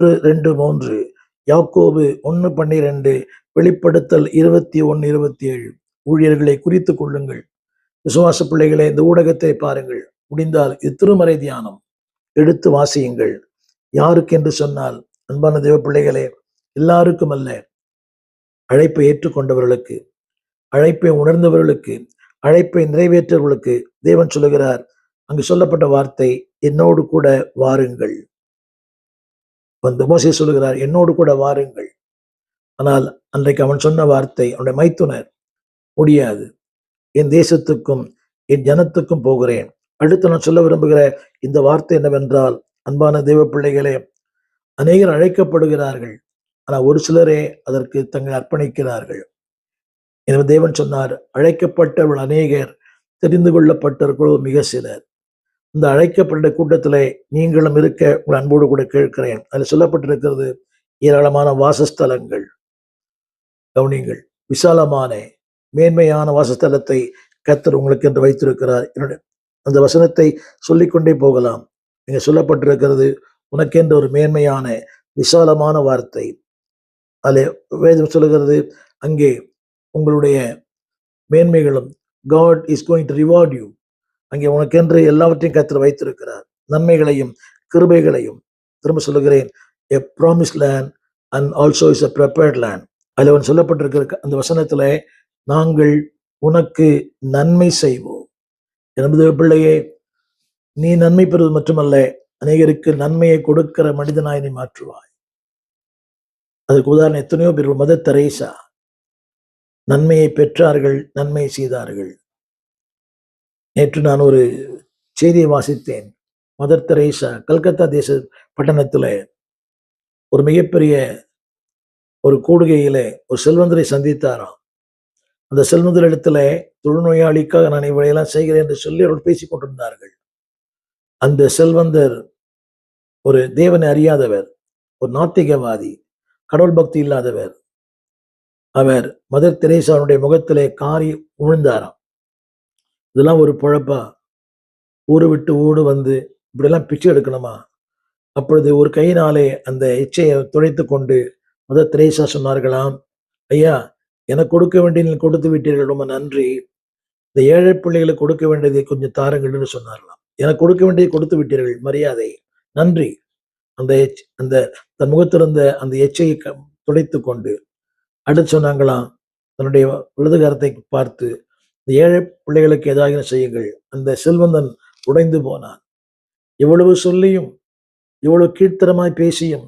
2:3, யாக்கோபு 1:12, வெளிப்படுத்தல் 21:27. ஊழியர்களை குறித்துக் கொள்ளுங்கள். விசுவாச பிள்ளைகளை இந்த ஊடகத்தை பாருங்கள். முடிந்தால் இது திருமறை தியானம் எடுத்து வாசியுங்கள். யாருக்கு என்று சொன்னால், அன்பான தேவ பிள்ளைகளே, எல்லாருக்கும் அல்ல, அழைப்பை ஏற்றுக்கொண்டவர்களுக்கு, அழைப்பை உணர்ந்தவர்களுக்கு, அழைப்பை நிறைவேற்றவர்களுக்கு தேவன் சொல்லுகிறார். அங்கு சொல்லப்பட்ட வார்த்தை, என்னோடு கூட வாருங்கள். மோசே சொல்லுகிறார், என்னோடு கூட வாருங்கள். ஆனால் அன்றைக்கு அவன் சொன்ன வார்த்தை, அவனுடைய மைத்துனர், முடியாது, என் தேசத்துக்கும் என் ஜனத்துக்கும் போகிறேன். அடுத்து நான் சொல்ல விரும்புகிற இந்த வார்த்தை என்னவென்றால், அன்பான தேவ பிள்ளைகளே, அநேகர் அழைக்கப்படுகிறார்கள், ஆனால் ஒரு சிலரே அதற்கு தங்களை அர்ப்பணிக்கிறார்கள். எனவே தேவன் சொன்னார், அழைக்கப்பட்டவர்கள் அநேகர், தெரிந்து கொள்ளப்பட்டவர்களோ மிக சிலர். இந்த அழைக்கப்பட்ட கூட்டத்திலே நீங்களும் இருக்க உங்கள் அன்போடு கூட கேட்கிறேன். அதில் சொல்லப்பட்டிருக்கிறது ஏராளமான வாசஸ்தலங்கள். கவனிங்கள், விசாலமான மேன்மையான வாசஸ்தலத்தை கர்த்தர் உங்களுக்கு என்று வைத்திருக்கிறார். என்னுடைய அந்த வசனத்தை சொல்லிக்கொண்டே போகலாம். இங்கே சொல்லப்பட்டிருக்கிறது, உனக்கென்று ஒரு மேன்மையான விசாலமான வார்த்தை. அதில் வேதம் சொல்லுகிறது, அங்கே உங்களுடைய மேன்மைகளும், God is going to reward you. அங்கே உனக்கென்று எல்லாவற்றையும் கர்த்தர் வைத்திருக்கிறார், நன்மைகளையும் கிருபைகளையும். திரும்ப சொல்லுகிறேன், a promised land and also is a prepared land. அதில் அவன் சொல்லப்பட்டிருக்கிற அந்த வசனத்துல, நாங்கள் உனக்கு நன்மை செய்வோம். என்பது பிள்ளையே, நீ நன்மை பெறுவது மட்டுமல்ல, அநேகருக்கு நன்மையை கொடுக்கிற மனிதனாய் நீ மாற்றுவாய். அதுக்கு உதாரணம் எத்தனையோ பேர். மதர் தெரேசா நன்மையை பெற்றார்கள், நன்மை செய்தார்கள். நேற்று நான் ஒரு செய்தியை வாசித்தேன். மதர் தெரேசா கல்கத்தா தேச பட்டணத்தில் ஒரு மிகப்பெரிய ஒரு கூடுகையில ஒரு செல்வந்தரை சந்தித்தாராம். அந்த செல்வந்தர் இடத்துல, தொழுநோயாளிக்காக நான் இவையெல்லாம் செய்கிறேன் என்று சொல்லி அவர்கள் பேசிக் கொண்டிருந்தார்கள். அந்த செல்வந்தர் ஒரு தேவனை அறியாதவர், ஒரு நாத்திகவாதி, கடவுள் பக்தி இல்லாதவர். அவர் மதர் தெரேசாவுடைய முகத்திலே காரி விழுந்தாராம். இதெல்லாம் ஒரு பொழப்பா? ஊரு விட்டு ஊடு வந்து இப்படியெல்லாம் பிச்சை எடுக்கணுமா? அப்பொழுது ஒரு கையினாலே அந்த இச்சையை துடைத்து கொண்டு மதர் தெரேசா சொன்னார்களாம், ஐயா, எனக்கு கொடுக்க வேண்டிய கொடுத்து விட்டீர்கள், ரொம்ப நன்றி. இந்த ஏழை பிள்ளைகளுக்கு கொடுக்க வேண்டியதை கொஞ்சம் தாருங்கள்னு சொன்னார்களாம். எனக்கு கொடுக்க வேண்டியதை கொடுத்து விட்டீர்கள், மரியாதை, நன்றி. அந்த அந்த தன் முகத்திருந்த அந்த எச்சையை துடைத்து கொண்டு அடுத்து சொன்னாங்களாம், தன்னுடைய வலதுகாரத்தை பார்த்து, இந்த ஏழை பிள்ளைகளுக்கு ஏதாவது செய்யுங்கள். அந்த செல்வந்தன் உடைந்து போனான். இவ்வளவு சொல்லியும், இவ்வளவு கீழ்த்தரமாய் பேசியும்